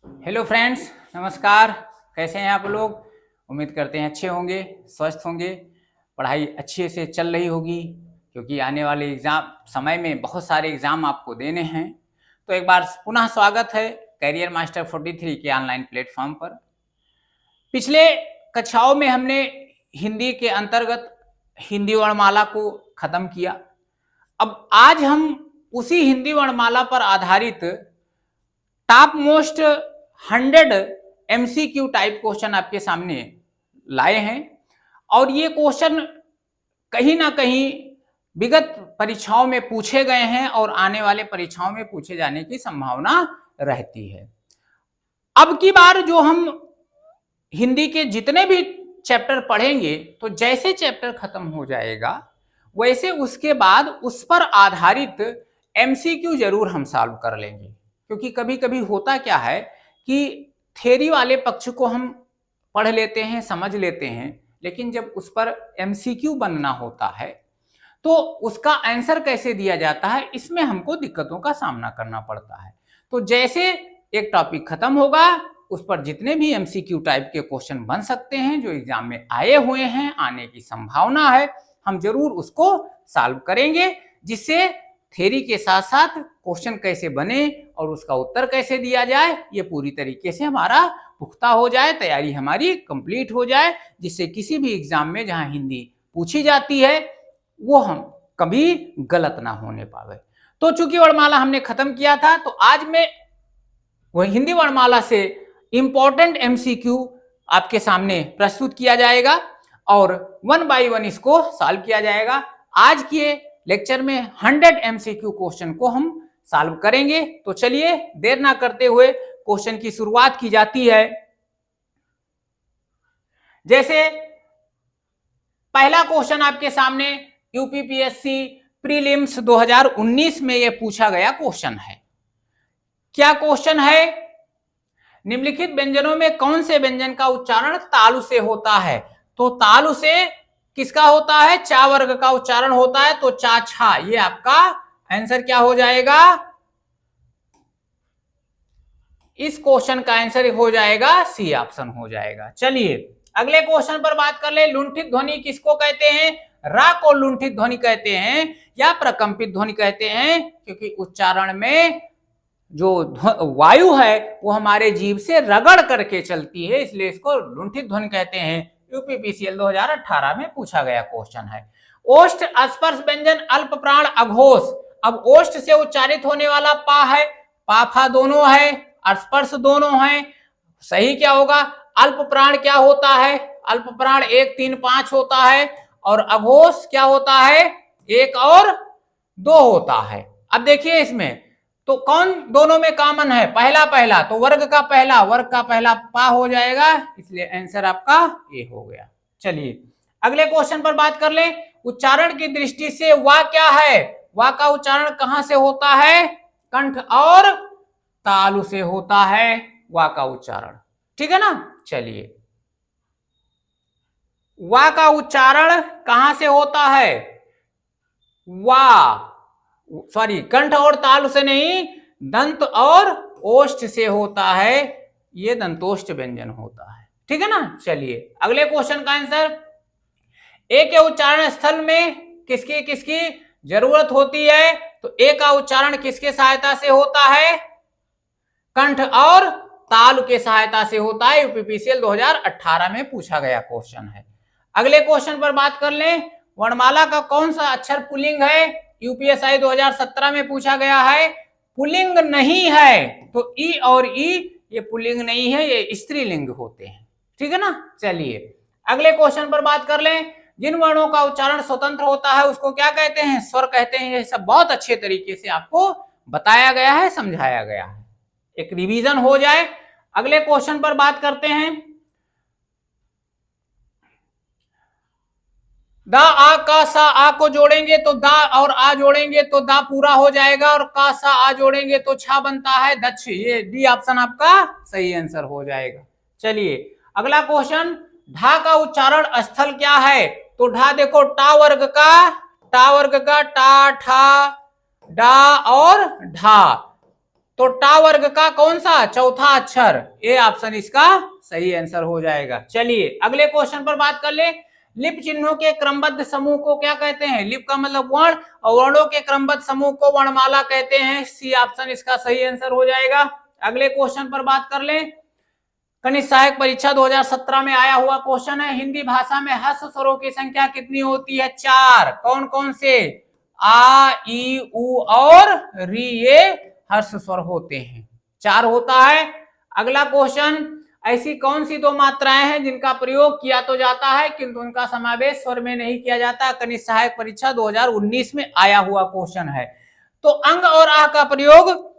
Hello friends, नमस्कार। कैसे हैं आप लोग? उम्मीद करते हैं अच्छे होंगे, स्वस्थ होंगे, पढ़ाई अच्छे से चल रही होगी, क्योंकि आने वाले एग्ज़ाम समय में बहुत सारे एग्ज़ाम आपको देने हैं। तो एक बार पुनः स्वागत है करियर मास्टर 43 के ऑनलाइन प्लेटफॉर्म पर। पिछले कक्षाओं में हमने हिंदी के अंतर्गत हिंदी वर्णमाला को ख़त्म किया। अब आज हम उसी हिंदी वर्णमाला पर आधारित top most 100 MCQ type question आपके सामने लाए हैं। और ये क्वेश्चन कहीं ना कहीं विगत परीक्षाओं में पूछे गए हैं और आने वाले परीक्षाओं में पूछे जाने की संभावना रहती है। अब की बार जो हम हिंदी के जितने भी चैप्टर पढ़ेंगे, तो जैसे चैप्टर खत्म हो जाएगा वैसे उसके बाद उस पर आधारित एमसीक्यू जरूर हम सॉल्व कर लेंगे। क्योंकि कभी कभी होता क्या है कि थ्योरी वाले पक्ष को हम पढ़ लेते हैं, समझ लेते हैं, लेकिन जब उस पर एमसीक्यू बनना होता है तो उसका आंसर कैसे दिया जाता है, इसमें हमको दिक्कतों का सामना करना पड़ता है। तो जैसे एक टॉपिक खत्म होगा, उस पर जितने भी एमसीक्यू टाइप के क्वेश्चन बन सकते हैं, जो एग्जाम में आए हुए हैं, आने की संभावना है, हम जरूर उसको सॉल्व करेंगे, जिससे थ्योरी के साथ साथ क्वेश्चन कैसे बने और उसका उत्तर कैसे दिया जाए, ये पूरी तरीके से हमारा पुख्ता हो जाए, तैयारी हमारी कंप्लीट हो जाए, जिससे किसी भी एग्जाम में जहां हिंदी पूछी जाती है वो हम कभी गलत ना होने पावे। तो चूंकि वर्णमाला हमने खत्म किया था, तो आज मैं वह हिंदी वर्णमाला से इंपॉर्टेंट एमसीक्यू आपके सामने प्रस्तुत किया जाएगा और 1 बाय 1 इसको सॉल्व किया जाएगा। आज के लेक्चर में 100 एमसीक्यू क्वेश्चन को हम सॉल्व करेंगे। तो चलिए देर ना करते हुए क्वेश्चन की शुरुआत की जाती है। जैसे पहला क्वेश्चन आपके सामने यूपीपीएससी प्रीलिम्स 2019 में यह पूछा गया क्वेश्चन है। क्या क्वेश्चन है? निम्नलिखित व्यंजनों में कौन से व्यंजन का उच्चारण तालु से होता है? तो तालु से किसका होता है? चा वर्ग का उच्चारण होता है, तो चा छा, ये आपका आंसर क्या हो जाएगा? इस क्वेश्चन का आंसर हो जाएगा सी ऑप्शन हो जाएगा। चलिए अगले क्वेश्चन पर बात कर ले। लुंठित ध्वनि किसको कहते हैं? रा को लुंठित ध्वनि कहते हैं या प्रकंपित ध्वनि कहते हैं, क्योंकि उच्चारण में जो वायु है वो हमारे जीभ से रगड़ करके चलती है, इसलिए इसको लुंठित ध्वनि कहते हैं। यूपीपीसीएल 2018 में पूछा गया क्वेश्चन है। ओष्ठ स्पर्श व्यंजन अल्प प्राण अघोष। अब ओष्ठ से उच्चारित होने वाला पा है, पाफा दोनों है, स्पर्श दोनों है, सही क्या होगा? अल्प प्राण क्या होता है? अल्प प्राण 1 3 5 होता है, और अघोष क्या होता है? 1 और 2 होता है। अब देखिए इसमें तो कौन दोनों में कॉमन है? पहला तो वर्ग का पहला पा हो जाएगा, इसलिए आंसर आपका ए हो गया। चलिए अगले क्वेश्चन पर बात कर ले। उच्चारण की दृष्टि से वा क्या है? वा का उच्चारण कहां से होता है? कंठ और तालु से होता है वा का उच्चारण, ठीक है ना। चलिए वा का उच्चारण कहां से होता है? वा सॉरी, कंठ और तालु से नहीं, दंत और ओष्ठ से होता है, ये दंतोष्ठ व्यंजन होता है, ठीक है ना। चलिए अगले क्वेश्चन का आंसर। ए के उच्चारण स्थल में किसकी किसकी जरूरत होती है? तो ए का उच्चारण किसके सहायता से होता है? कंठ और तालु के सहायता से होता है। यूपीपीसीएल 2018 में पूछा गया क्वेश्चन है। अगले क्वेश्चन पर बात कर लें। वर्णमाला का कौन सा अक्षर पुल्लिंग है? यूपीएसआई 2017 में पूछा गया है। पुल्लिंग नहीं है, तो ई और ई ये पुल्लिंग नहीं है, ये स्त्रीलिंग होते हैं, ठीक है ना। चलिए अगले क्वेश्चन पर बात कर लें। जिन वर्णों का उच्चारण स्वतंत्र होता है उसको क्या कहते हैं? स्वर कहते हैं। ये सब बहुत अच्छे तरीके से आपको बताया गया है, समझाया गया है, एक रिवीजन हो जाए। अगले क्वेश्चन पर बात करते हैं। दा आ का सा आ को जोड़ेंगे तो दा, और आ जोड़ेंगे तो दा पूरा हो जाएगा, और का सा आ जोड़ेंगे तो छा बनता है दक्ष। ये डी ऑप्शन आपका सही आंसर हो जाएगा। चलिए अगला क्वेश्चन। ढा का उच्चारण स्थल क्या है? तो ढा देखो टा वर्ग का टा ठा डा और ढा, तो टा वर्ग का कौन सा चौथा अक्षर, ए ऑप्शन इसका सही आंसर हो जाएगा। चलिए अगले क्वेश्चन पर बात कर ले। लिप चिन्हों के क्रमबद्ध समूह को क्या कहते हैं? लिप का मतलब वर्ण, और वर्णों के क्रमबद्ध समूह को वर्णमाला कहते हैं। सी ऑप्शन इसका सही आंसर हो जाएगा। अगले क्वेश्चन पर बात कर ले। कनिष्ठ सहायक परीक्षा 2017 में आया हुआ क्वेश्चन है, हिंदी भाषा में हर्ष स्वरों की संख्या कितनी होती है? 4। कौन कौन से? आ, ई, उ और री, ये हर्ष स्वर होते हैं, 4 होता है। अगला क्वेश्चन, ऐसी कौन सी 2 मात्राएं हैं जिनका प्रयोग किया तो जाता है किंतु उनका समावेश स्वर में नहीं किया जाता? कनिष्ठ सहायक परीक्षा 2019 में आया हुआ क्वेश्चन है। तो अंग और आ का प्रयोग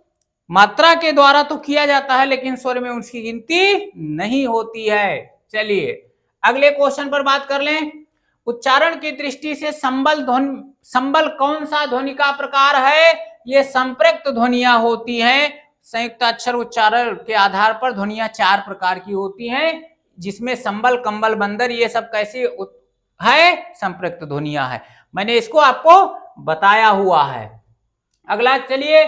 मात्रा के द्वारा तो किया जाता है लेकिन स्वर में उसकी गिनती नहीं होती है। चलिए अगले क्वेश्चन पर बात कर लें। उच्चारण की दृष्टि से संबल कौन सा ध्वनि का प्रकार है? ये संप्रक्त ध्वनियां होती हैं। संयुक्त अक्षर उच्चारण के आधार पर ध्वनियां 4 प्रकार की होती हैं, जिसमें संबल, कंबल, बंदर ये सब कैसी है? संप्रक्त ध्वनियां है। मैंने इसको आपको बताया हुआ है। अगला चलिए,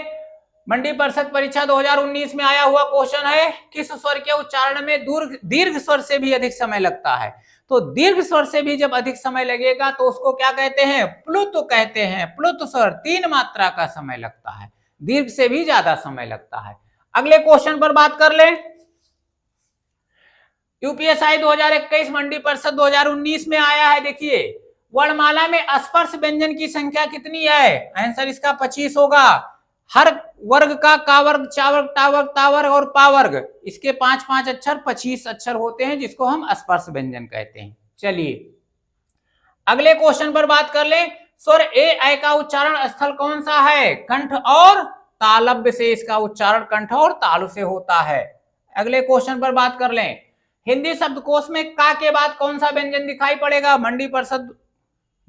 मंडी परिषद परीक्षा 2019 में आया हुआ क्वेश्चन है, किस स्वर के उच्चारण में दीर्घ स्वर से भी अधिक समय लगता है? तो दीर्घ स्वर से भी जब अधिक समय लगेगा तो उसको क्या कहते हैं? प्लुत कहते हैं। प्लुत स्वर 3 मात्रा का समय लगता है, दीर्घ से भी ज्यादा समय लगता है। अगले क्वेश्चन पर बात कर लें। यूपीएसआई 2021 मंडी परिषद 2019 में आया है। देखिए वर्णमाला में स्पर्श व्यंजन की संख्या कितनी है? आंसर इसका 25 होगा। हर वर्ग का का वर्ग, चा वर्ग, टा वर्ग, ता वर्ग और पा वर्ग, इसके 5-5 अक्षर 25 अक्षर होते हैं, जिसको हम स्पर्श व्यंजन कहते हैं। चलिए अगले क्वेश्चन पर बात कर ले। स्वर ए ऐ का उच्चारण स्थल कौन सा है? कंठ और तालव्य से इसका उच्चारण कंठ और तालु से होता है। अगले क्वेश्चन पर बात कर लें। हिंदी शब्दकोश में का के बाद कौन सा व्यंजन दिखाई पड़ेगा? मंडी परिषद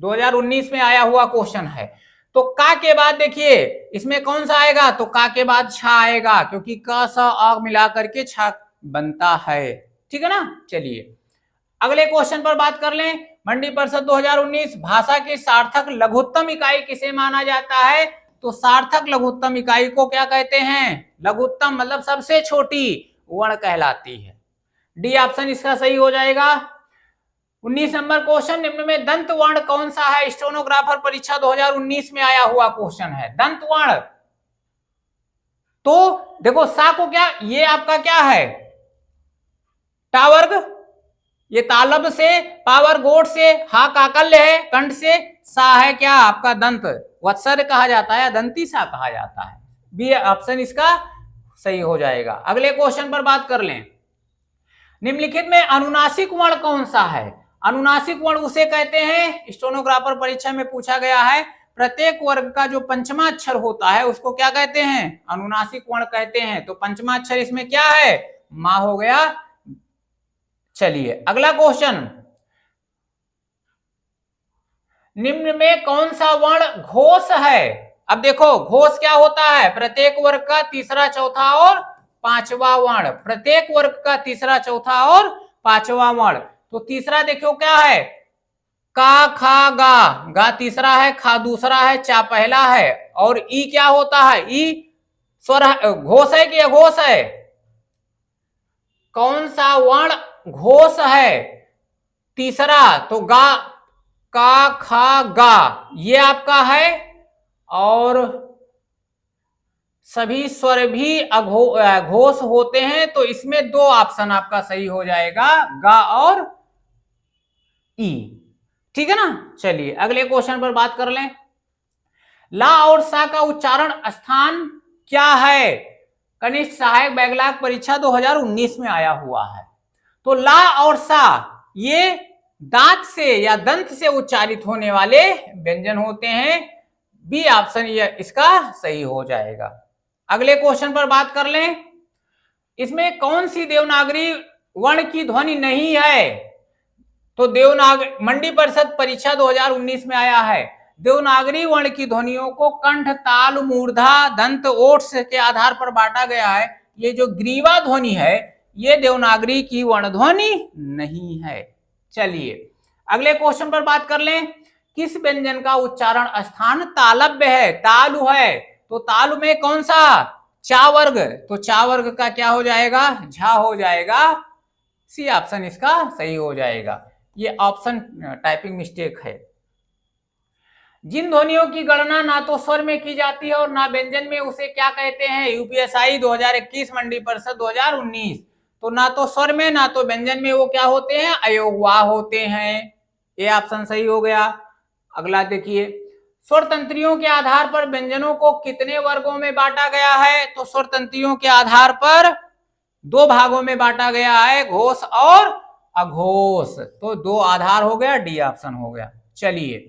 2019 में आया हुआ क्वेश्चन है। तो का के बाद देखिए इसमें कौन सा आएगा? तो का के बाद छा आएगा, क्योंकि क स आ मिला करके छा बनता है। ठीक है ना। चलिए अगले क्वेश्चन पर बात कर लें। मंडी परिषद 2019, भाषा की सार्थक लघुत्तम इकाई किसे माना जाता है? तो सार्थक लघुत्तम इकाई को क्या कहते हैं? लघुत्तम मतलब सबसे छोटी वर्ण कहलाती है। डी ऑप्शन इसका सही हो जाएगा। 19 नंबर क्वेश्चन, निम्न में दंत वर्ण कौन सा है? स्टेनोग्राफर परीक्षा 2019 में आया हुआ क्वेश्चन है, दंत वर्ण। तो देखो सा को क्या, ये आपका क्या है? टा वर्ग, ये तालब से, पावर गोट से, हा काकल्य है, कंठ से, सा है क्या आपका दंत, वत्सर कहा जाता है, दंती सा कहा जाता है। बी ऑप्शन इसका सही हो जाएगा। अगले क्वेश्चन पर बात कर लें। निम्नलिखित में अनुनासिक वर्ण कौन सा है? अनुनासिक वर्ण उसे कहते हैं, स्टेनोग्राफर परीक्षा में पूछा गया है, प्रत्येक वर्ग का जो पंचमा अक्षर होता है उसको क्या कहते हैं? अनुनासिक वर्ण कहते हैं। तो पंचमा अक्षर इसमें क्या है? मा हो गया। चलिए अगला क्वेश्चन, निम्न में कौन सा वर्ण घोष है? अब देखो घोष क्या होता है? प्रत्येक वर्ग का तीसरा, चौथा और पांचवा वर्ण, प्रत्येक वर्ग का तीसरा, चौथा और पांचवा वर्ण। तो तीसरा देखो क्या है? का, खा, गा, गा तीसरा है, खा दूसरा है, चा पहला है, और ई क्या होता है? ई स्वर घोष है कि अघोष है? कौन सा वर्ण घोष है? तीसरा। तो गा, का, खा, गा ये आपका है, और सभी स्वर भी घोष होते हैं। तो इसमें 2 ऑप्शन आपका सही हो जाएगा, गा और ई। ठीक है ना। चलिए अगले क्वेश्चन पर बात कर लें। ला और सा का उच्चारण स्थान क्या है? कनिष्ठ सहायक बैकलॉग परीक्षा 2019 में आया हुआ है। तो ला और सा ये दांत से या दंत से उच्चारित होने वाले व्यंजन होते हैं। बी ऑप्शन ये इसका सही हो जाएगा। अगले क्वेश्चन पर बात कर लें। इसमें कौन सी देवनागरी वर्ण की ध्वनि नहीं है? तो देवनागरी मंडी परिषद परीक्षा 2019 में आया है। देवनागरी वर्ण की ध्वनियों को कंठ, ताल, मूर्धा, दंत, ओट्स के आधार पर बांटा गया है। ये जो ग्रीवा ध्वनि है ये देवनागरी की वर्ण ध्वनि नहीं है। चलिए अगले क्वेश्चन पर बात कर लें। किस व्यंजन का उच्चारण स्थान तालव्य है? तालु है। तो तालु में कौन सा? चा वर्ग, तो चा वर्ग का क्या हो जाएगा, झा हो जाएगा। सी ऑप्शन इसका सही हो जाएगा। ये ऑप्शन टाइपिंग मिस्टेक है। जिन ध्वनियों की गणना ना तो स्वर में की जाती है और ना व्यंजन में, उसे क्या कहते हैं? यूपीएसआई 2021, मंडी परिषद 2019। तो ना तो स्वर में ना तो व्यंजन में वो क्या होते हैं? अयोगवाह होते हैं। ये ऑप्शन सही हो गया। अगला देखिए, स्वर तंत्रियों के आधार पर व्यंजनों को कितने वर्गों में बांटा गया है? तो स्वर तंत्रियों के आधार पर दो भागों में बांटा गया है, घोष और अघोष। तो दो आधार हो गया, डी ऑप्शन हो गया। चलिए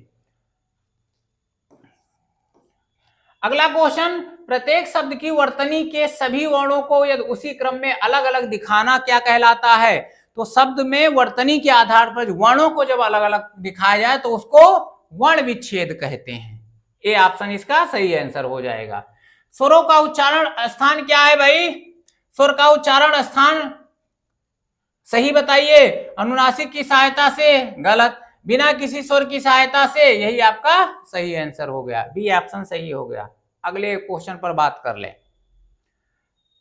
अगला क्वेश्चन, प्रत्येक शब्द की वर्तनी के सभी वर्णों को यदि उसी क्रम में अलग अलग दिखाना क्या कहलाता है? तो शब्द में वर्तनी के आधार पर वर्णों को जब अलग अलग दिखाया जाए तो उसको वर्ण विच्छेद कहते हैं। ए ऑप्शन इसका सही आंसर हो जाएगा। स्वरों का उच्चारण स्थान क्या है भाई? स्वर का उच्चारण स्थान सही बताइए। अनुनासिक की सहायता से, गलत। बिना किसी स्वर की सहायता से, यही आपका सही आंसर हो गया, बी ऑप्शन सही हो गया। अगले क्वेश्चन पर बात कर ले।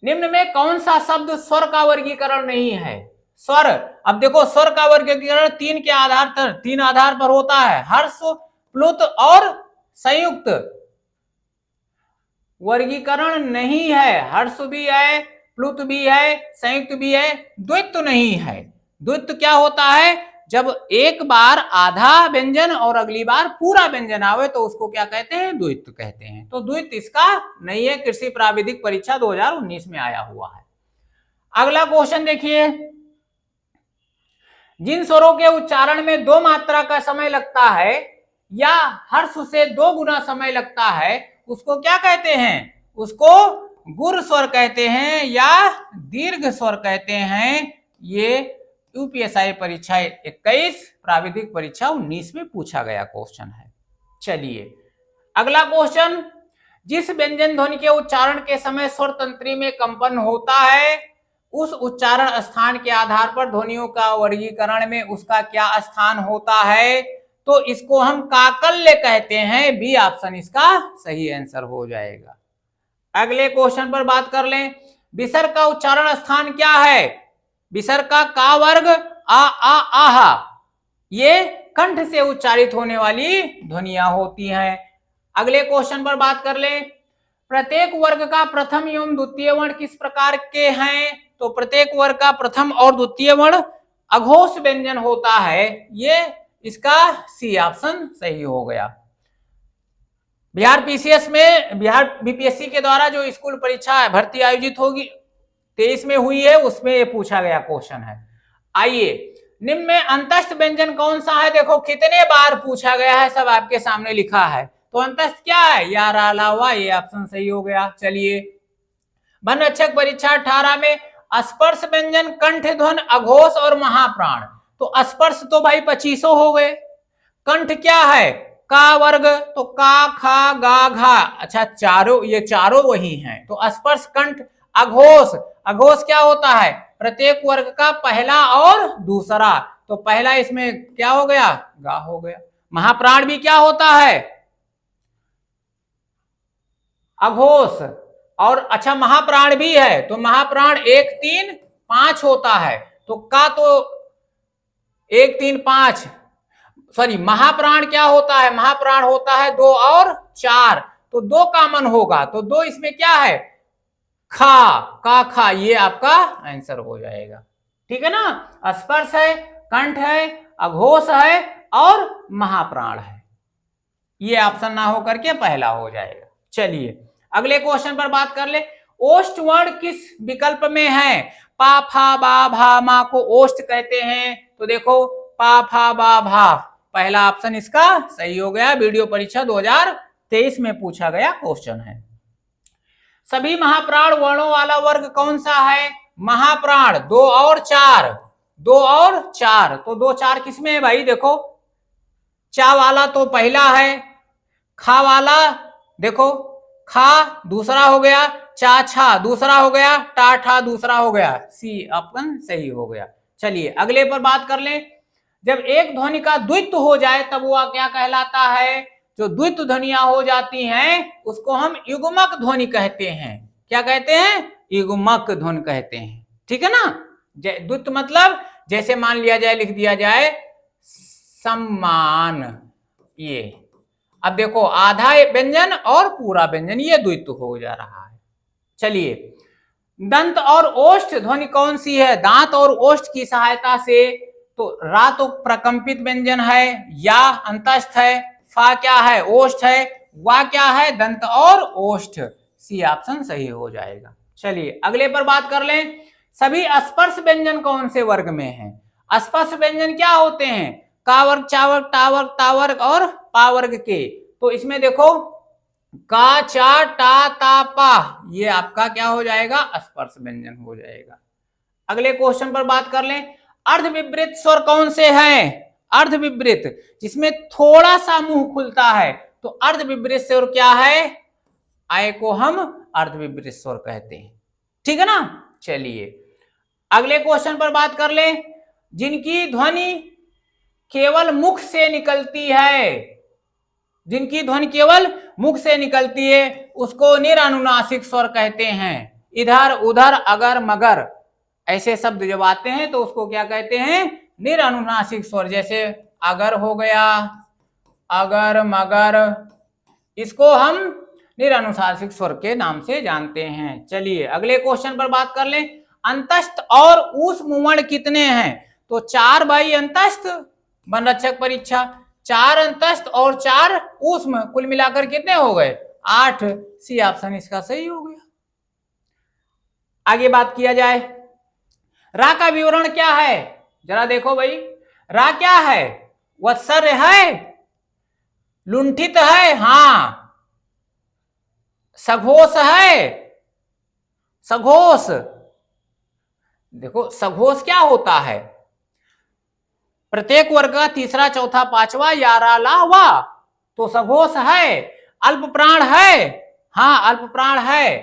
निम्न में कौन सा शब्द स्वर का वर्गीकरण नहीं है? स्वर, अब देखो स्वर का वर्गीकरण तीन आधार पर होता है, हर्ष, प्लुत और संयुक्त। वर्गीकरण नहीं है, हर्ष भी है, प्लुत भी है, संयुक्त भी है, द्वित्व नहीं है। द्वित्व क्या होता है? जब एक बार आधा व्यंजन और अगली बार पूरा व्यंजन आवे तो उसको क्या कहते हैं? द्वित्व कहते हैं। तो द्वित्व इसका नहीं है, कृषि प्राविधिक परीक्षा 2019 में आया हुआ है। अगला क्वेश्चन देखिए, जिन स्वरों के उच्चारण में दो मात्रा का समय लगता है या हर्ष से 2 गुना समय लगता है, उसको क्या कहते हैं? उसको गुर स्वर कहते हैं या दीर्घ स्वर कहते हैं। ये यूपीएसआई परीक्षा 21, प्राविधिक परीक्षा 19 में पूछा गया क्वेश्चन है। चलिए अगला क्वेश्चन, जिस व्यंजन ध्वनि के उच्चारण के समय स्वर तंत्री में कंपन होता है, उस उच्चारण स्थान के आधार पर ध्वनियों का वर्गीकरण में उसका क्या स्थान होता है? तो इसको हम काकल्य कहते हैं। बी ऑप्शन इसका सही आंसर हो जाएगा। अगले क्वेश्चन पर बात कर लें, विसर्ग का उच्चारण स्थान क्या है? विसर्ग का वर्ग आ आहा, ये कंठ से उच्चारित होने वाली ध्वनियां होती हैं। अगले क्वेश्चन पर बात कर ले, प्रत्येक वर्ग का प्रथम एवं द्वितीय वर्ण किस प्रकार के हैं? तो प्रत्येक वर्ग का प्रथम और द्वितीय वर्ण अघोष व्यंजन होता है। ये इसका सी ऑप्शन सही हो गया। बिहार बीपीएससी के द्वारा जो स्कूल परीक्षा भर्ती आयोजित होगी 23 में हुई है, उसमें ये पूछा गया क्वेश्चन है। आइए, निम्न में अंतस्थ व्यंजन कौन सा है? देखो कितने बार पूछा गया है, सब आपके सामने लिखा है। तो अंतस्थ क्या है? या रालावा, ये ऑप्शन सही हो गया। चलिए, वन रक्षक परीक्षा 18 में स्पर्श व्यंजन, कंठ ध्वन, अघोष और महाप्राण। तो स्पर्श तो भाई 25 हो गए। कंठ क्या है? का वर्ग, तो का, खा, गा, घा। अच्छा, चारों, ये चारों वही हैं। तो स्पर्श, कंठ, अघोष। अघोष क्या होता है? प्रत्येक वर्ग का पहला और दूसरा। तो पहला इसमें क्या हो गया? गा हो गया। महाप्राण भी क्या होता है? अघोष। और अच्छा, महाप्राण भी है, तो महाप्राण 1 3 5 होता है। तो का तो 1 3 5, सॉरी, महाप्राण क्या होता है? महाप्राण होता है 2 और 4। तो 2 कॉमन होगा, तो 2 इसमें क्या है? खा, का, खा। ये आपका आंसर हो जाएगा। ठीक है ना? स्पर्श है, कंठ है, अघोष है और महाप्राण है। ये ऑप्शन ना हो करके पहला हो जाएगा। चलिए अगले क्वेश्चन पर बात कर ले, ओष्ठ वर्ण किस विकल्प में है? पा, फा, बा, भा, मा को ओष्ठ कहते हैं। तो देखो, पा, फा, बा, भा, पहला ऑप्शन इसका सही हो गया। वीडियो परीक्षा 2023 में पूछा गया क्वेश्चन है। सभी महाप्राण वर्णों वाला वर्ग कौन सा है? महाप्राण 2 और 4, 2 और 4। तो 2 4 किसमें है भाई? देखो, चा वाला तो पहला है, खा वाला देखो, खा दूसरा हो गया, चा छा दूसरा हो गया, टा ठा दूसरा हो गया। सी ऑप्शन सही हो गया। चलिए अगले पर बात कर लें, जब एक ध्वनि का द्वित्व हो जाए तब वह क्या कहलाता है? जो द्वित्व ध्वनियां हो जाती हैं उसको हम युग्मक ध्वनि कहते हैं। क्या कहते हैं? युग्मक ध्वनि कहते हैं, ठीक है ना। द्वित मतलब जैसे मान लिया जाए, लिख दिया जाए सम्मान, ये अब देखो आधा व्यंजन और पूरा व्यंजन, ये द्वित हो जा रहा है। चलिए, दंत और ओष्ठ ध्वनि कौन सी है? दांत और ओष्ठ की सहायता से। तो रा तो प्रकंपित व्यंजन है, या अंतस्थ है, फा क्या है? ओष्ठ है, वा क्या है? दंत और ओष्ठ। सी ऑप्शन सही हो जाएगा। चलिए अगले पर बात कर लें। सभी स्पर्श व्यंजन कौन से वर्ग में हैं? स्पर्श व्यंजन क्या होते हैं? का वर्ग, चा वर्ग, टा वर्ग, ता वर्ग और पा वर्ग के। तो इसमें देखो का, चा, टा, ता, पा, ये आपका क्या हो जाएगा? स्पर्श व्यंजन हो जाएगा। अगले क्वेश्चन पर बात कर लें। अर्धविवृत स्वर कौन से हैं? अर्धविवृत जिसमें थोड़ा सा मुंह खुलता है, तो अर्धविवृत स्वर क्या है? आय को हम अर्धविवृत स्वर कहते हैं, ठीक है ना। चलिए अगले क्वेश्चन पर बात कर लें। जिनकी ध्वनि केवल मुख से निकलती है, जिनकी ध्वनि केवल मुख से निकलती है, उसको निरानुनासिक स्वर कहते हैं। इधर उधर अगर मगर ऐसे शब्द जब आते हैं तो उसको क्या कहते हैं? निरानुनासिक स्वर। जैसे अगर हो गया, अगर मगर, इसको हम निरानुनासिक स्वर के नाम से जानते हैं। चलिए अगले क्वेश्चन पर बात कर लें। अंतस्थ और ऊष्म वर्ण कितने हैं? तो 4 बाई अंतस्थ, वनरक्षक परीक्षा, 4 अंतस्थ और 4 ऊष्म, कुल मिलाकर कितने हो गए? 8। सी ऑप्शन इसका सही हो गया। आगे बात किया जाए, रा का विवरण क्या है? जरा देखो भाई, रा क्या है? वत्सर्य है, लुंठित है, हाँ, सघोष है, सघोष। देखो सघोष क्या होता है? प्रत्येक वर्ग का तीसरा, चौथा, पांचवा, या, रा, ला, वा, तो सघोष है। अल्प प्राण है, हाँ अल्प प्राण है,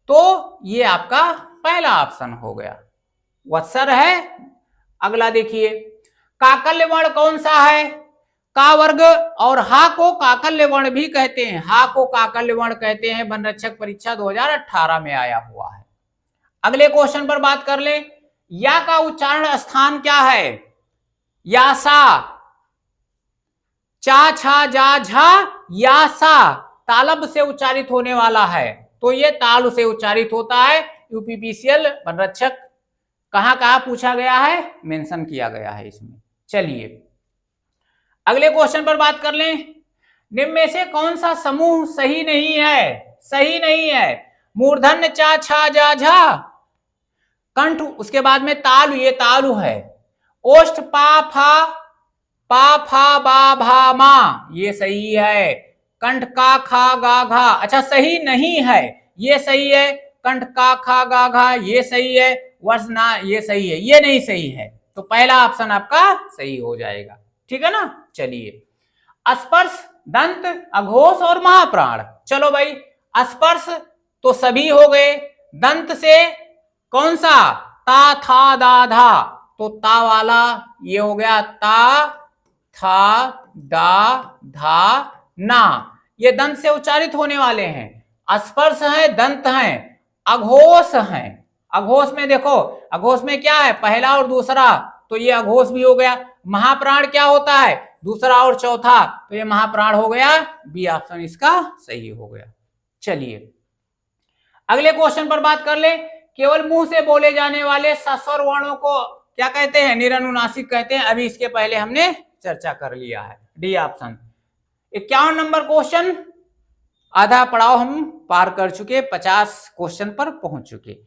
तो ये आपका पहला ऑप्शन हो गया, वत्सर है। अगला देखिए, काकल्य वर्ण कौन सा है? का वर्ग और हा को काकल्य वर्ण भी कहते हैं, हा को काकल्य वर्ण कहते हैं। वनरक्षक परीक्षा 2018 में आया हुआ है। अगले क्वेश्चन पर बात कर ले। या का उच्चारण स्थान क्या है? या सा, चा, छा, जा, झा, या सा तालब से उच्चारित होने वाला है, तो ये तालु से उच्चारित होता है। यूपीपीसीएल वनरक्षक कहां कहां पूछा गया है, मेंशन किया गया है इसमें। चलिए अगले क्वेश्चन पर बात कर लें। निम्न में से कौन सा समूह सही नहीं है? सही नहीं है। मूर्धन्य चा, छा, जा, झा, कंठ, उसके बाद में तालु, ये तालु है। ओष्ठ पा, फा, बा, भा, मा, ये सही है। कंठ का, खा, गा, घा, अच्छा सही नहीं है, ये सही है। कंठ का, खा, गा, घा, ये सही है। वर्ष ना, ये सही है, ये नहीं सही है। तो पहला ऑप्शन आपका सही हो जाएगा, ठीक है ना। चलिए, स्पर्श, दंत, अघोष और महाप्राण। चलो भाई, स्पर्श तो सभी हो गए। दंत से कौन सा? ता, था, दा, धा, तो ता वाला ये हो गया, ता, था, दा, धा, ना, ये दंत से उच्चारित होने वाले हैं। स्पर्श है, दंत है, अघोष है। अघोष में देखो, अघोष में क्या है? पहला और दूसरा, तो ये अघोष भी हो गया। महाप्राण क्या होता है? दूसरा और चौथा, तो ये महाप्राण हो गया। बी ऑप्शन इसका सही हो गया। चलिए अगले क्वेश्चन पर बात कर ले। केवल मुंह से बोले जाने वाले सस्वर वर्णों को क्या कहते हैं? निरानुनासिक कहते हैं। अभी इसके पहले हमने चर्चा कर लिया है, डी ऑप्शन। 51 नंबर क्वेश्चन, आधा पड़ाव हम पार कर चुके, 50 क्वेश्चन पर पहुंच चुके।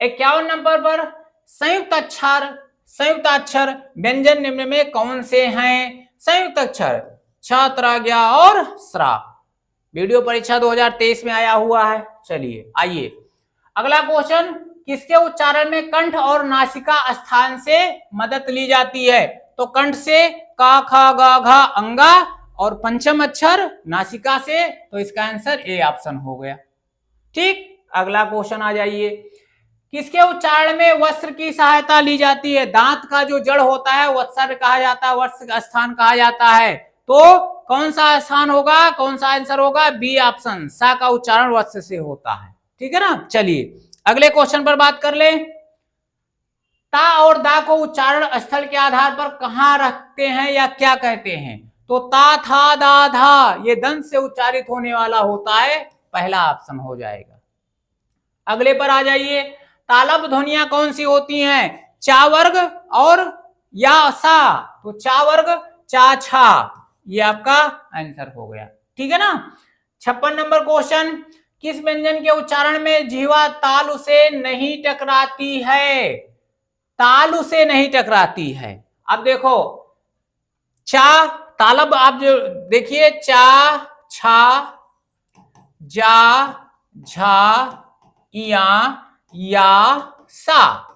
51 नंबर पर संयुक्त अक्षर, संयुक्त अक्षर व्यंजन निम्न में कौन से हैं? संयुक्त अक्षर छ, त्र, ज्ञ और स्रा। वीडियो परीक्षा 2023 में आया हुआ है। चलिए आइए अगला क्वेश्चन, किसके उच्चारण में कंठ और नासिका स्थान से मदद ली जाती है? तो कंठ से का, खा, गा, घा, अंगा, और पंचम अक्षर नासिका से, तो इसका आंसर ए ऑप्शन हो गया। ठीक, अगला क्वेश्चन आ जाइए। किसके उच्चारण में वस्त्र की सहायता ली जाती है? दांत का जो जड़ होता है वत्सर्य कहा जाता है, वस्त्र का स्थान कहा जाता है। तो कौन सा स्थान होगा, कौन सा आंसर होगा? बी ऑप्शन, सा का उच्चारण वत्स से होता है। ठीक है ना। चलिए अगले क्वेश्चन पर बात कर ले। ता और दा को उच्चारण स्थल के आधार पर कहां रखते हैं या क्या कहते हैं? तो ता था दा धा ये दंत से उच्चारित होने वाला होता है, पहला ऑप्शन हो जाएगा। अगले पर आ जाइए। तालब ध्वनियां कौन सी होती हैं? चा वर्ग और या सा, तो चा वर्ग चा छा, ये आपका आंसर हो गया। ठीक है ना। 56 नंबर क्वेश्चन, किस व्यंजन के उच्चारण में जीवा तालु से नहीं टकराती है? तालु से नहीं टकराती है। अब देखो चा तालब, आप जो देखिए चा छा जा झा या सा,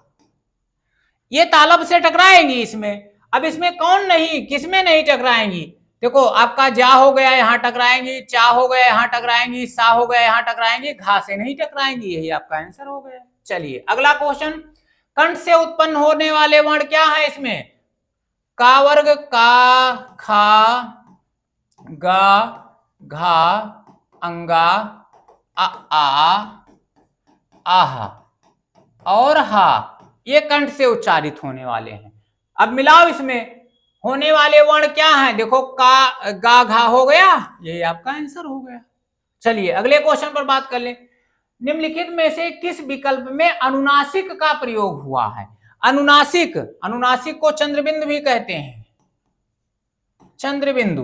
ये तालब से टकराएंगी इसमें। अब इसमें कौन नहीं, किसमें नहीं टकराएंगी? देखो आपका जा हो गया यहां टकराएंगी, चा हो गया यहां टकराएंगी, सा हो गया यहां टकराएंगी, घा से नहीं टकराएंगी, यही आपका आंसर हो गया। चलिए अगला क्वेश्चन, कंठ से उत्पन्न होने वाले वर्ण क्या है इसमें? का वर्ग का खा गा घा अंगा आ आहा और हा, ये कंठ से उच्चारित होने वाले हैं। अब मिलाओ, इसमें होने वाले वर्ण क्या हैं? देखो का गा घा हो गया, यही आपका आंसर हो गया। चलिए अगले क्वेश्चन पर बात कर ले। निम्नलिखित में से किस विकल्प में अनुनासिक का प्रयोग हुआ है? अनुनासिक, अनुनासिक को चंद्रबिंदु भी कहते हैं, चंद्रबिंदु।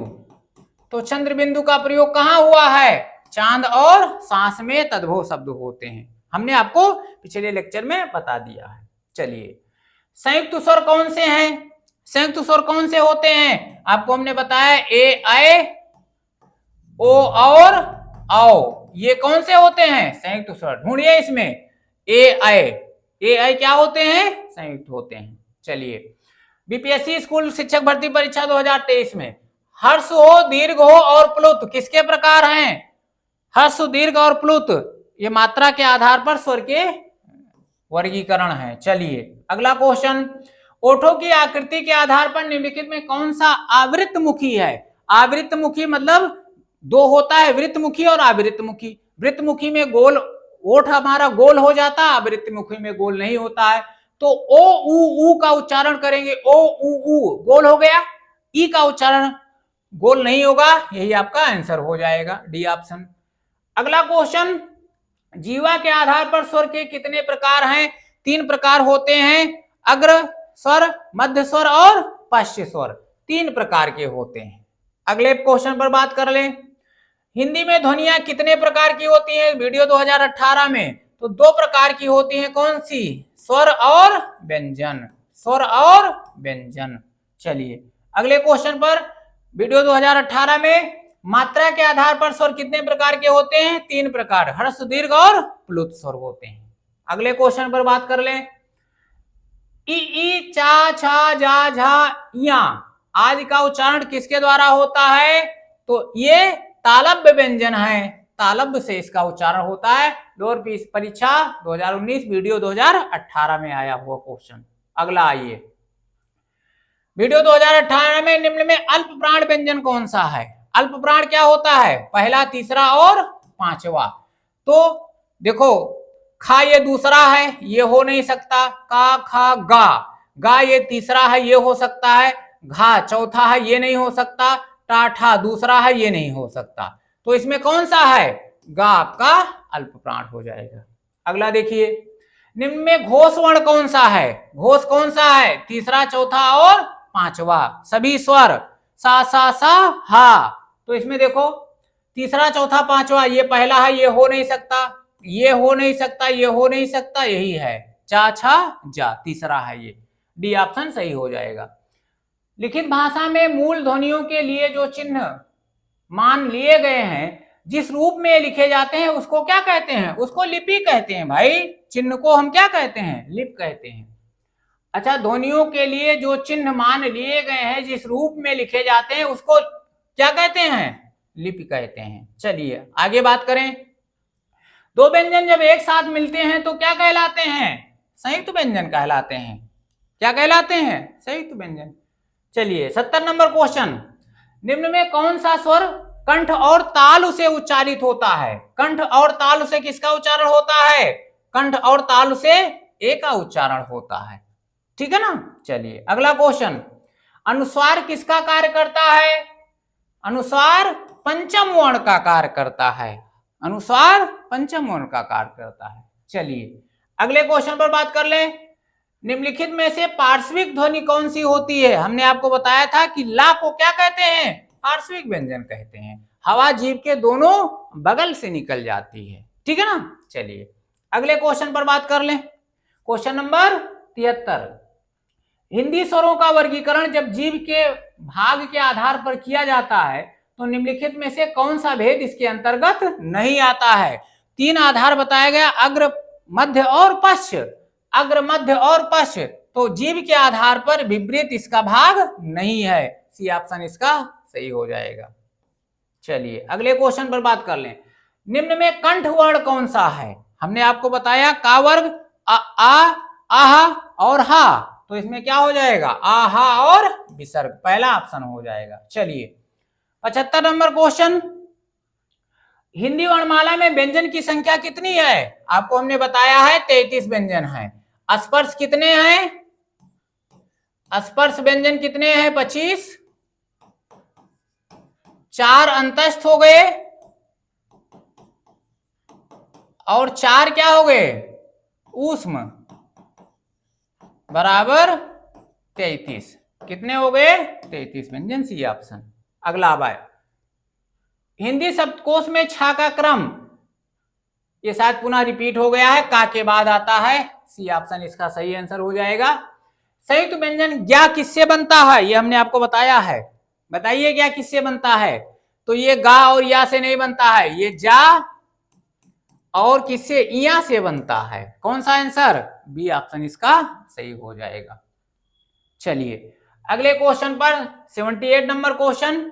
तो चंद्रबिंदु का प्रयोग कहां हुआ है? चांद और सांस में तद्भव शब्द होते हैं, हमने आपको पिछले लेक्चर में बता दिया है। चलिए संयुक्त स्वर कौन से हैं? संयुक्त स्वर कौन से होते हैं? आपको हमने बताया ए आए ओ और आओ, ये कौन से होते हैं? संयुक्त स्वर। ढूंढिए इसमें ए आए क्या होते हैं? संयुक्त होते हैं। चलिए बीपीएससी स्कूल शिक्षक भर्ती परीक्षा 2023 में हर्ष हो, दीर्घ हो और प्लुत किसके प्रकार हैं? हर्ष, दीर्घ और प्लुत ये मात्रा के आधार पर स्वर के वर्गीकरण है। चलिए अगला क्वेश्चन, ओठों की आकृति के आधार पर निम्नलिखित में कौन सा आवृत्तमुखी है? आवृत्तमुखी मतलब दो होता है, वृत्तमुखी और आवृत्तमुखी। वृत्तमुखी में गोल ओठ हमारा गोल हो जाता है, आवृत्तमुखी में गोल नहीं होता है। तो ओ उ का उच्चारण करेंगे, ओ उ गोल हो गया, ई का उच्चारण गोल नहीं होगा, यही आपका आंसर हो जाएगा, डी ऑप्शन। अगला क्वेश्चन, जीवा के आधार पर स्वर के कितने प्रकार हैं? 3 प्रकार होते हैं, अग्र स्वर, मध्य स्वर और पश्च स्वर, 3 प्रकार के होते हैं। अगले क्वेश्चन पर बात कर लें, हिंदी में ध्वनियां कितने प्रकार की होती हैं? वीडियो 2018 में तो 2 प्रकार की होती हैं, कौन सी? स्वर और व्यंजन, स्वर और व्यंजन। चलिए अगले क्वेश्चन पर, वीडियो 2018 में मात्रा के आधार पर स्वर कितने प्रकार के होते हैं? 3 प्रकार, हर्ष, दीर्घ और प्लुत स्वर होते हैं। अगले क्वेश्चन पर बात कर लें, ई चा छा जा झा या आदि का उच्चारण किसके द्वारा होता है? तो ये तालव्य व्यंजन है, तालव्य से इसका उच्चारण होता है। लोअर परीक्षा 2019 वीडियो 2018 में आया हुआ क्वेश्चन। अगला आइए, वीडियो 2018 में निम्न में अल्प प्राण व्यंजन कौन सा है? अल्प प्राण क्या होता है? पहला, तीसरा और पांचवा। तो देखो खा ये दूसरा है, ये हो नहीं सकता, का खा गा, गा ये तीसरा है, ये हो सकता है, घा चौथा है, ये नहीं हो सकता, टाठा दूसरा है, ये नहीं हो सकता। तो इसमें कौन सा है? गा आपका अल्प प्राण हो जाएगा। अगला देखिए, निम्न में घोष वर्ण कौन सा है? घोष कौन सा है? तीसरा, चौथा और पांचवा, सभी स्वर सा सा सा हा। तो इसमें देखो तीसरा, चौथा, पांचवा, ये पहला है, ये हो नहीं सकता, ये हो नहीं सकता, ये हो नहीं सकता, यही है चा छा जा, तीसरा है ये, डी ऑप्शन सही हो जाएगा। लिखित भाषा में मूल ध्वनियों के लिए जो चिन्ह मान लिए गए हैं, जिस रूप में लिखे जाते हैं उसको क्या कहते हैं? उसको लिपि कहते हैं भाई। चिन्ह को हम क्या कहते हैं? लिप कहते हैं। अच्छा, ध्वनियों के लिए जो चिन्ह मान लिए गए हैं, जिस रूप में लिखे जाते हैं उसको क्या कहते हैं? लिपि कहते हैं। चलिए आगे बात करें, 2 व्यंजन जब एक साथ मिलते हैं तो क्या कहलाते हैं? संयुक्त व्यंजन कहलाते हैं। क्या कहलाते हैं? संयुक्त व्यंजन। चलिए 70 नंबर क्वेश्चन, निम्न में कौन सा स्वर कंठ और तालु से उच्चारित होता है। कंठ और तालु से किसका उच्चारण होता है? कंठ और तालु से ए का उच्चारण होता है। ठीक है ना। चलिए अगला क्वेश्चन, अनुस्वार किसका कार्य करता है? अनुस्वार पंचम वर्ण का कार्य करता है। अनुस्वार पंचम वर्ण का कार्य करता है। चलिए अगले क्वेश्चन पर बात कर ले। निम्नलिखित में से पार्श्विक ध्वनि कौन सी होती है? हमने आपको बताया था कि ला को क्या कहते हैं? पार्श्विक व्यंजन कहते हैं। हवा जीभ के दोनों बगल से निकल जाती है। ठीक है ना। चलिए अगले क्वेश्चन पर बात कर लें। क्वेश्चन नंबर 73, हिंदी स्वरों का वर्गीकरण जब जीभ के भाग के आधार पर किया जाता है तो निम्नलिखित में से कौन सा भेद इसके अंतर्गत नहीं आता है? 3 आधार बताया गया, अग्र, मध्य और पश्च। अग्र, मध्य और पश्च, तो जीभ के आधार पर विपरीत इसका भाग नहीं है। सी ऑप्शन इसका सही हो जाएगा। चलिए अगले क्वेश्चन पर बात कर लें। निम्न में कंठ वर्ण कौन सा है? हमने आपको बताया का वर्ग आ, आहा और हा, तो इसमें क्या हो जाएगा? आहा और विसर्ग, पहला ऑप्शन हो जाएगा। चलिए 75 नंबर क्वेश्चन, हिंदी वर्णमाला में व्यंजन की संख्या कितनी है? आपको हमने बताया है 33 व्यंजन है। स्पर्श कितने हैं? स्पर्श व्यंजन कितने हैं? 25। 4 अंतस्थ हो गए और 4 क्या हो गए? ऊष्म, बराबर 33। कितने हो गए? 33 व्यंजन, सी ऑप्शन। अगला बाय, हिंदी शब्दकोश में छा का क्रम, ये शायद पुनः रिपीट हो गया है, का के बाद आता है। सी ऑप्शन इसका सही आंसर हो जाएगा। संयुक्त व्यंजन ज्ञा किससे बनता है? ये हमने आपको बताया है। बताइए ज्ञा किससे बनता है? तो ये गा और या से नहीं बनता है, ये जा और किससे? इया से बनता है। कौन सा आंसर? बी ऑप्शन इसका सही हो जाएगा। चलिए अगले क्वेश्चन पर 78 नंबर क्वेश्चन,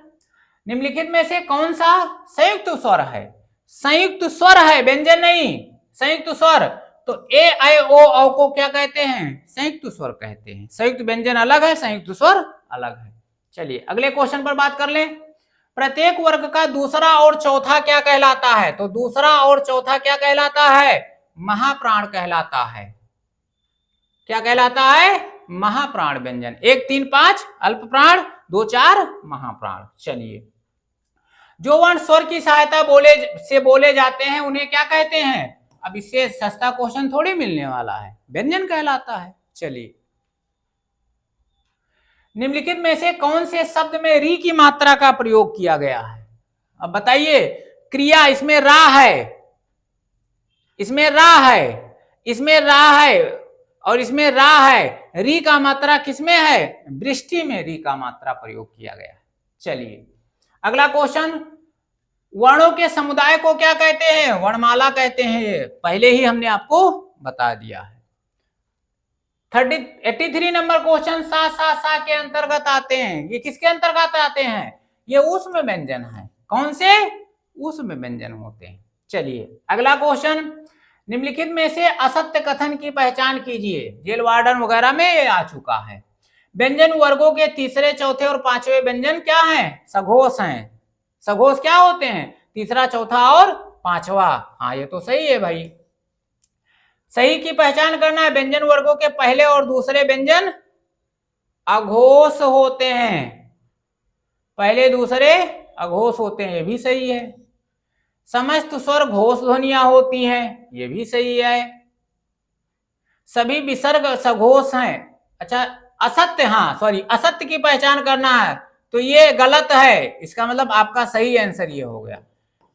निम्नलिखित में से कौन सा संयुक्त स्वर है? संयुक्त स्वर है, व्यंजन नहीं, संयुक्त स्वर। तो ए आई ओ औ को क्या कहते हैं? संयुक्त स्वर कहते हैं। संयुक्त व्यंजन अलग है, संयुक्त स्वर अलग है। चलिए अगले क्वेश्चन पर बात कर लें। प्रत्येक वर्ग का दूसरा और चौथा क्या कहलाता है? तो दूसरा और चौथा क्या कहलाता है? महाप्राण कहलाता है। क्या कहलाता है? महाप्राण व्यंजन। 1, 3, 5 अल्प प्राण, 2, 4 महाप्राण। चलिए जो वर्ण स्वर की सहायता बोले जाते हैं उन्हें क्या कहते हैं? अब इससे सस्ता क्वेश्चन थोड़ी मिलने वाला है, व्यंजन कहलाता है। चलिए निम्नलिखित में से कौन से शब्द में री की मात्रा का प्रयोग किया गया है? अब बताइए, क्रिया इसमें रा है, इसमें रा है, इसमें रा है और इसमें रा है। री का मात्रा किसमें है? वृष्टि में री का मात्रा प्रयोग किया गया है। चलिए अगला क्वेश्चन, वर्णों के समुदाय को क्या कहते हैं? वर्णमाला कहते हैं। ये पहले ही हमने आपको बता दिया है। 83 नंबर क्वेश्चन, सा के अंतर्गत आते हैं। ये किसके अंतर्गत आते हैं? ये ऊष्म व्यंजन है। कौन से? ऊष्म व्यंजन होते हैं। चलिए अगला क्वेश्चन, निम्नलिखित में से असत्य कथन की पहचान कीजिए। जेल वार्डन वगैरह में ये आ चुका है। व्यंजन वर्गों के तीसरे, चौथे और पांचवें व्यंजन क्या हैं? सघोष हैं। सघोष क्या होते हैं? तीसरा, चौथा और पांचवा। हाँ ये तो सही है भाई। सही की पहचान करना है। व्यंजन वर्गों के पहले और दूसरे व्यंजन अघोष होते हैं। पहले दूसरे अघोष होते हैं, ये भी सही है। समस्त स्वर घोष ध्वनियां होती हैं, ये भी सही है। सभी विसर्ग सघोष हैं। अच्छा असत्य, हाँ सॉरी, असत्य की पहचान करना है तो ये गलत है। इसका मतलब आपका सही आंसर ये हो गया।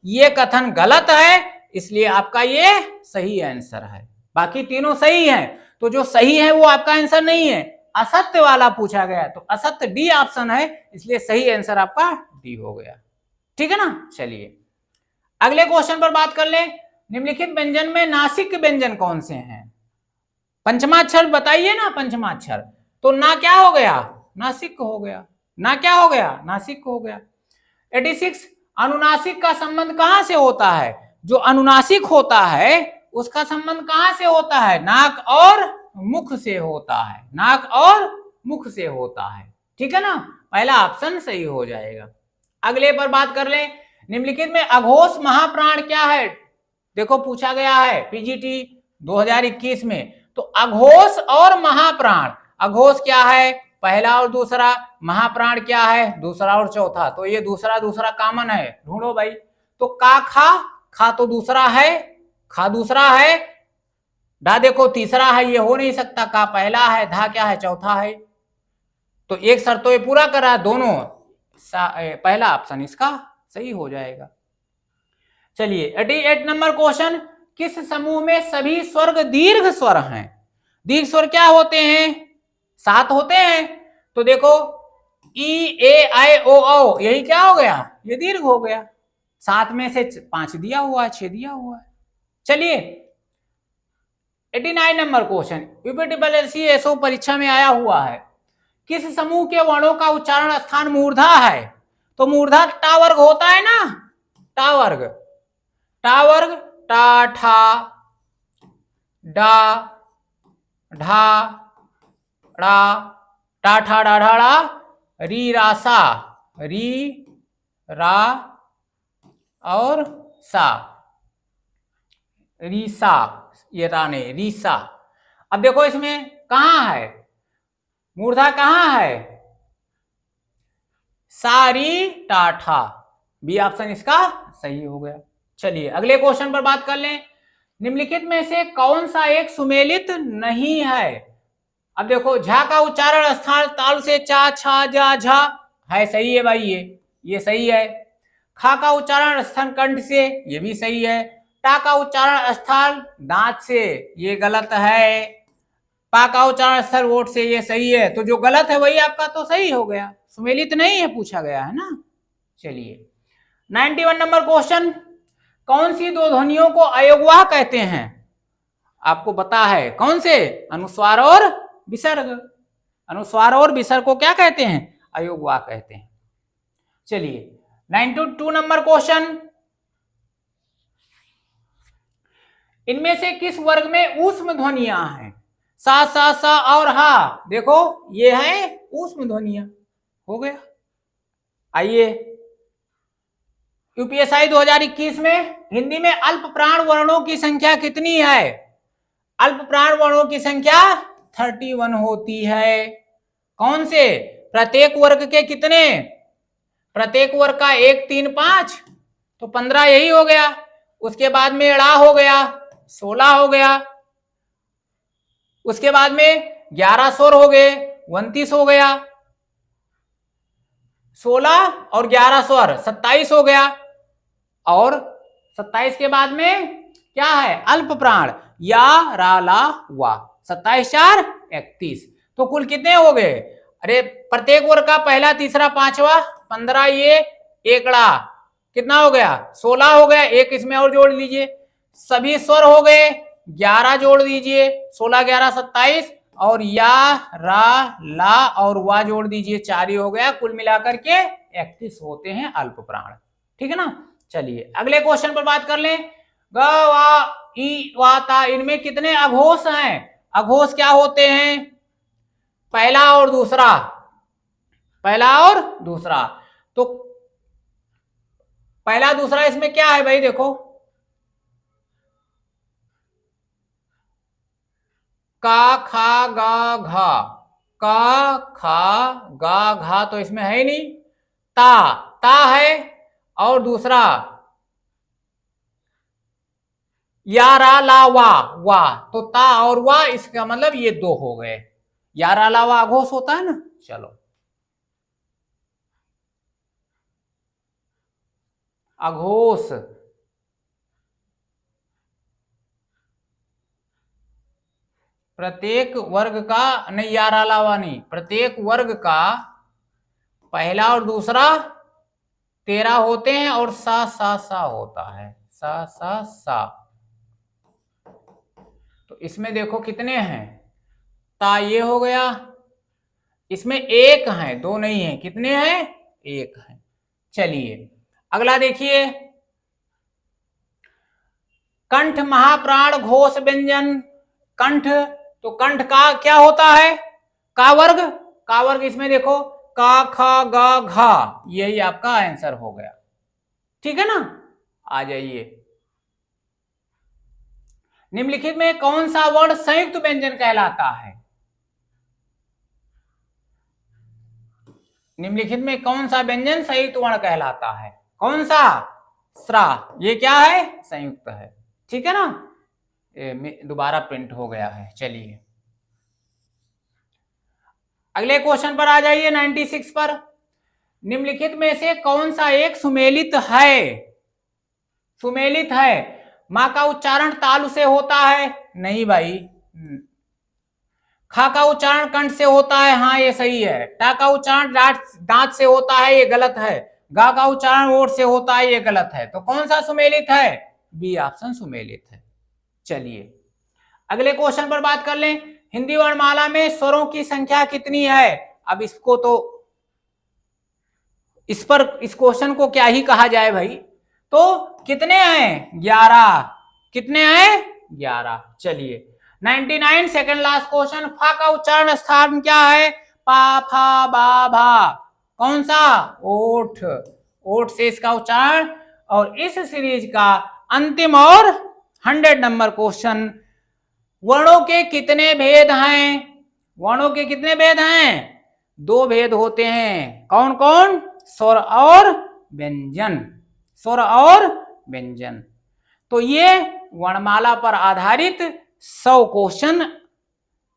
ये कथन गलत है इसलिए आपका ये सही आंसर है। बाकी तीनों सही हैं, तो जो सही है वो आपका आंसर नहीं है। असत्य वाला पूछा गया तो असत्य डी ऑप्शन है, इसलिए सही आंसर आपका डी हो गया। ठीक है ना। चलिए अगले क्वेश्चन पर बात कर ले। निम्नलिखित व्यंजन में नासिक व्यंजन कौन से हैं? पंचमाक्षर बताइए ना। पंचमाक्षर तो ना क्या हो गया? नासिक हो गया। ना क्या हो गया? नासिक हो गया। 86, अनुनासिक का संबंध कहां से होता है? जो अनुनासिक होता है उसका संबंध कहां से होता है? नाक और मुख से होता है। नाक और मुख से होता है। ठीक है ना। पहला ऑप्शन सही हो जाएगा। अगले पर बात कर ले। निम्नलिखित में अघोष महाप्राण क्या है? देखो पूछा गया है पीजीटी 2021 में। तो अघोष और महाप्राण, अघोष क्या है? पहला और दूसरा। महाप्राण क्या है? दूसरा और चौथा। तो ये दूसरा दूसरा कॉमन है, ढूंढो भाई। तो का खा, खा तो दूसरा है, खा दूसरा है, डा देखो तीसरा है, ये हो नहीं सकता। का पहला है, धा क्या है? चौथा है। तो एक शर्त तो ये पूरा करा, दोनों पहला ऑप्शन इसका सही हो जाएगा। चलिए 88 नंबर क्वेश्चन, किस समूह में सभी स्वर्ग दीर्घ स्वर हैं? दीर्घ स्वर क्या होते हैं? 7 होते हैं। तो देखो ई ए आई ओ औ, यही क्या हो गया? ये दीर्घ हो गया। 7 में से 5 दिया हुआ है, 6 दिया हुआ है। चलिए 89 नंबर क्वेश्चन, यूपीटीएससी परीक्षा में आया हुआ है। किस समूह के वर्णों का उच्चारण स्थान मूर्धा है? तो मूर्धा टा वर्ग होता है ना, टा वर्ग, टा वर्ग, टा ठा डा ढा ड़ा, टा ठा डा ढा ड़ा, री रा सा, री रा और सा, रीसा, ये राने रीसा। अब देखो इसमें कहां है मूर्धा, कहां है? सारी टाठा, बी ऑप्शन इसका सही हो गया। चलिए अगले क्वेश्चन पर बात कर लें। निम्नलिखित में से कौन सा एक सुमेलित नहीं है? अब देखो झा का उच्चारण स्थान ताल से चा छा जा झा है, सही है भाई, ये सही है। खा का उच्चारण स्थान कंठ से, ये भी सही है। टा का उच्चारण स्थल दांत से, ये गलत है। पा का उच्चारण स्थल वोट से, ये सही है। तो जो गलत है वही आपका तो सही हो गया, सुमेलित नहीं है पूछा गया है ना। चलिए 91 नंबर क्वेश्चन, कौन सी दो ध्वनियों को अयोगवाह कहते हैं? आपको पता है कौन से? अनुस्वार और विसर्ग। अनुस्वार और विसर्ग को क्या कहते हैं? अयोगवाह कहते हैं। चलिए 92 नंबर क्वेश्चन, इनमें से किस वर्ग में ऊष्म ध्वनियां हैं? सा सा सा और हा, देखो ये है ऊष्म ध्वनियां, हो गया। आइए यूपीएससी 2021 में हिंदी में अल्प प्राण वर्णों की संख्या कितनी है? अल्प प्राण वर्णों की संख्या 31 होती है। कौन से? प्रत्येक वर्ग के कितने? प्रत्येक वर्ग का 1 3 5, तो 15 यही हो गया। उसके बाद में ड़ा हो गया, 16 हो गया। उसके बाद में 11 स्वर हो गए, 29 हो गया। 16 और 11 स्वर 27 हो गया। और 27 के बाद में क्या है? अल्प प्राण, या रा ला वा, 27 4 31। तो कुल कितने हो गए? अरे प्रत्येक वर्ग का पहला तीसरा पांचवा 15, ये एकड़ा कितना हो गया? 16 हो गया। एक इसमें और जोड़ लीजिए, सभी स्वर हो गए, 11 जोड़ दीजिए, 16 11 27, और या रा ला और वा जोड़ दीजिए, 4 ही हो गया। कुल मिलाकर के 31 होते हैं अल्प प्राण, ठीक है ना। चलिए अगले क्वेश्चन पर बात कर लें। ग वा ई वा ता, इनमें कितने अघोष हैं? अघोष क्या होते हैं? पहला और दूसरा, पहला और दूसरा। तो पहला दूसरा इसमें क्या है भाई? देखो का खा गा घा, का खा गा घा तो इसमें है ही नहीं। ता है, और दूसरा या रा ला वा, तो ता और वा, इसका मतलब ये 2 हो गए। या रा ला वा अघोष होता है ना। चलो अघोष, प्रत्येक वर्ग का, नहीं या रा ला वा नहीं, प्रत्येक वर्ग का पहला और दूसरा 13 होते हैं, और सा सा सा होता है, सा सा सा। तो इसमें देखो कितने हैं? ता ये हो गया, इसमें 1 है, 2 नहीं है। कितने हैं? 1 है। चलिए अगला देखिए, कंठ महाप्राण घोष व्यंजन। कंठ, तो कंठ का क्या होता है? का वर्ग, का वर्ग। इसमें देखो का खा गा घा, यही आपका आंसर हो गया, ठीक है ना। आ जाइए, निम्नलिखित में कौन सा वर्ण संयुक्त व्यंजन कहलाता है? निम्नलिखित में कौन सा व्यंजन संयुक्त वर्ण कहलाता है? कौन सा? स्रा। ये क्या है? संयुक्त है। ठीक है ना। दोबारा प्रिंट हो गया है। चलिए अगले क्वेश्चन पर आ जाइए, 96 पर। निम्नलिखित में से कौन सा एक सुमेलित है? सुमेलित है। मां का उच्चारण तालु से होता है? नहीं भाई। खा का उच्चारण कंठ से होता है? हाँ ये सही है। टा का उच्चारण दांत से होता है? ये गलत है। गा का उच्चारण ओठ से होता है? ये गलत है। तो कौन सा सुमेलित है? बी ऑप्शन सुमेलित है। चलिए अगले क्वेश्चन पर बात कर लें। हिंदी वर्णमाला में स्वरों की संख्या कितनी है? अब इसको तो इस क्वेश्चन को क्या ही कहा जाए भाई। तो कितने हैं? 11। कितने हैं? 11। चलिए 99 सेकंड लास्ट क्वेश्चन। फा का उच्चारण स्थान क्या है? पा फा बा भा। कौन सा? ओठ। ओठ से इसका उच्चारण। और इस सीरीज का अंतिम और 100 नंबर क्वेश्चन, वर्णों के कितने भेद हैं? वर्णों के कितने भेद हैं? 2 भेद होते हैं। कौन कौन? स्वर और व्यंजन। स्वर और व्यंजन। तो ये वर्णमाला पर आधारित 100 क्वेश्चन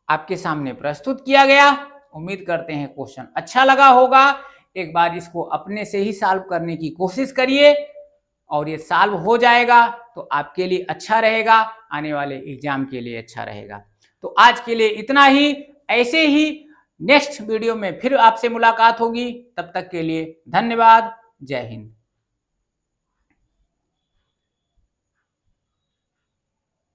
आपके सामने प्रस्तुत किया गया। उम्मीद करते हैं क्वेश्चन अच्छा लगा होगा। एक बार इसको अपने से ही सॉल्व करने की कोशिश करिए और ये सॉल्व हो जाएगा तो आपके लिए अच्छा रहेगा, आने वाले एग्जाम के लिए अच्छा रहेगा। तो आज के लिए इतना ही। ऐसे ही नेक्स्ट वीडियो में फिर आपसे मुलाकात होगी। तब तक के लिए धन्यवाद। जय हिंद।